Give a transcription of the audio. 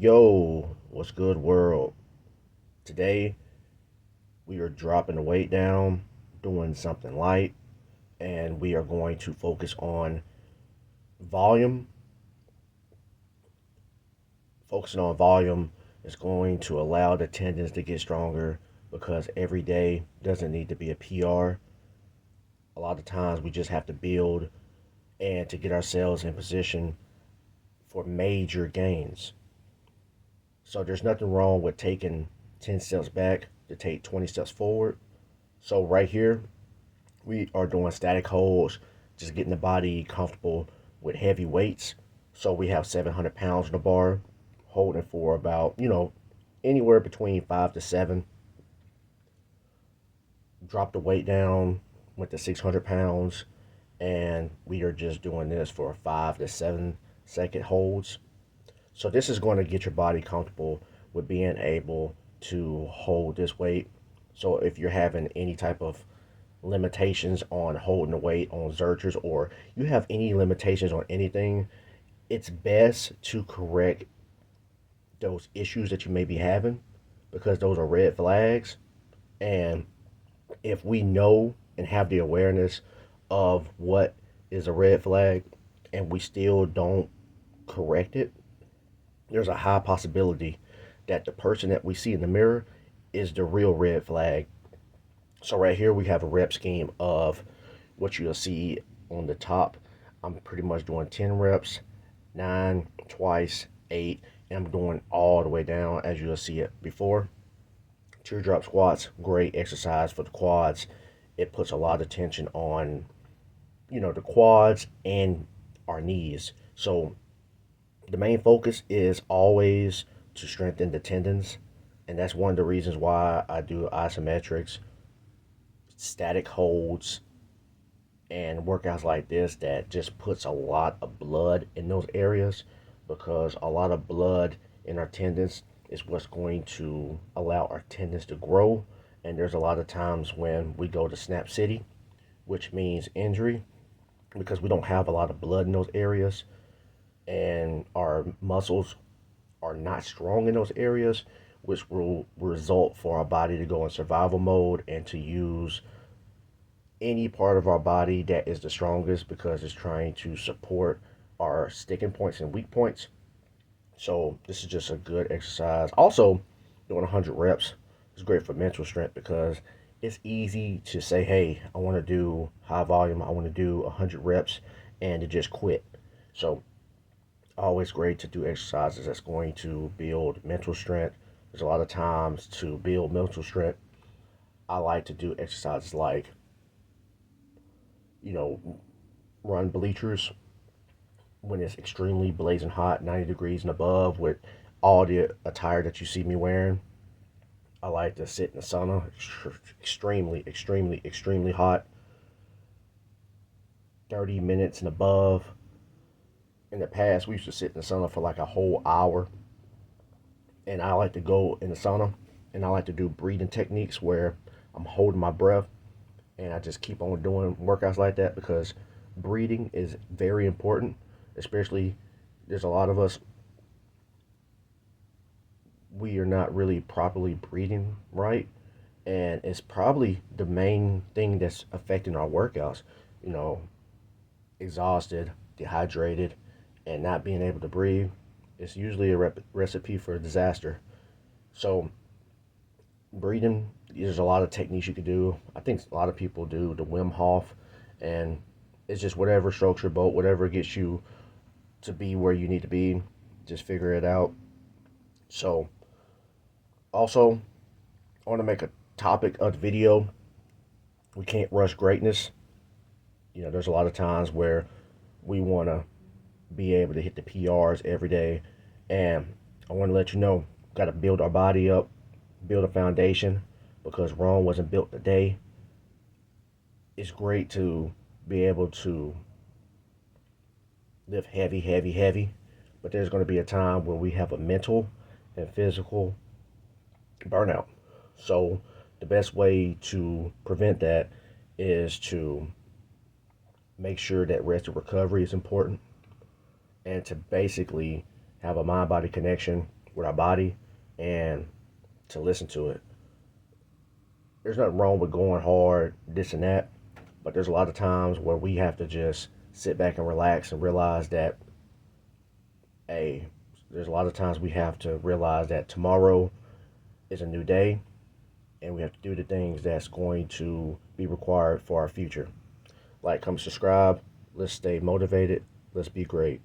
Yo, what's good, world? Today we are dropping the weight down, doing something light, and we are going to focus on volume. Focusing on volume is going to allow the tendons to get stronger because every day doesn't need to be a PR. A lot of times we just have to build and to get ourselves in position for major gains. So there's nothing wrong with taking 10 steps back to take 20 steps forward. So right here, we are doing static holds, just getting the body comfortable with heavy weights. So we have 700 pounds in the bar, holding for about, anywhere between 5 to 7. Drop the weight down, went to 600 pounds, and we are just doing this for 5 to 7 second holds. So this is going to get your body comfortable with being able to hold this weight. So if you're having any type of limitations on holding the weight on Zerchers, or you have any limitations on anything, it's best to correct those issues that you may be having because those are red flags. And if we know and have the awareness of what is a red flag and we still don't correct it, there's a high possibility that the person that we see in the mirror is the real red flag. So right here we have a rep scheme of what you'll see on the top. I'm pretty much doing 10 reps, 9 twice, 8, and I'm doing all the way down as you'll see it before. Teardrop squats, great exercise for the quads. It puts a lot of tension on, the quads and our knees. So the main focus is always to strengthen the tendons, and that's one of the reasons why I do isometrics, static holds, and workouts like this that just puts a lot of blood in those areas, because a lot of blood in our tendons is what's going to allow our tendons to grow. And there's a lot of times when we go to snap city, which means injury, because we don't have a lot of blood in those areas and our muscles are not strong in those areas, which will result for our body to go in survival mode and to use any part of our body that is the strongest because it's trying to support our sticking points and weak points. So this is just a good exercise. Also, doing 100 reps is great for mental strength because it's easy to say, hey, I want to do high volume, I want to do 100 reps, and to just quit. So always great to do exercises that's going to build mental strength. There's a lot of times to build mental strength, I like to do exercises like, you know, run bleachers when it's extremely blazing hot, 90 degrees and above, with all the attire that you see me wearing. I like to sit in the sauna, extremely, extremely, extremely hot, 30 minutes and above. In the past, we used to sit in the sauna for like a whole hour. And I like to go in the sauna and I like to do breathing techniques where I'm holding my breath and I just keep on doing workouts like that because breathing is very important, especially there's a lot of us, we are not really properly breathing right. And it's probably the main thing that's affecting our workouts, you know, exhausted, dehydrated, and not being able to breathe. It's usually a recipe for disaster. So breathing, there's a lot of techniques you could do. I think a lot of people do the Wim Hof, and it's just whatever strokes your boat, whatever gets you to be where you need to be, just figure it out. So also, I want to make a topic of the video. We can't rush greatness. There's a lot of times where we want to be able to hit the PRs every day, and I want to let you know, got to build our body up, build a foundation, because Rome wasn't built today. It's great to be able to lift heavy, heavy, heavy, but there's going to be a time when we have a mental and physical burnout. So the best way to prevent that is to make sure that rest and recovery is important, and to basically have a mind body connection with our body and to listen to it. There's nothing wrong with going hard, this and that, but there's a lot of times where we have to just sit back and relax and realize that, hey, there's a lot of times we have to realize that tomorrow is a new day and we have to do the things that's going to be required for our future. Like, comment, subscribe. Let's stay motivated. Let's be great.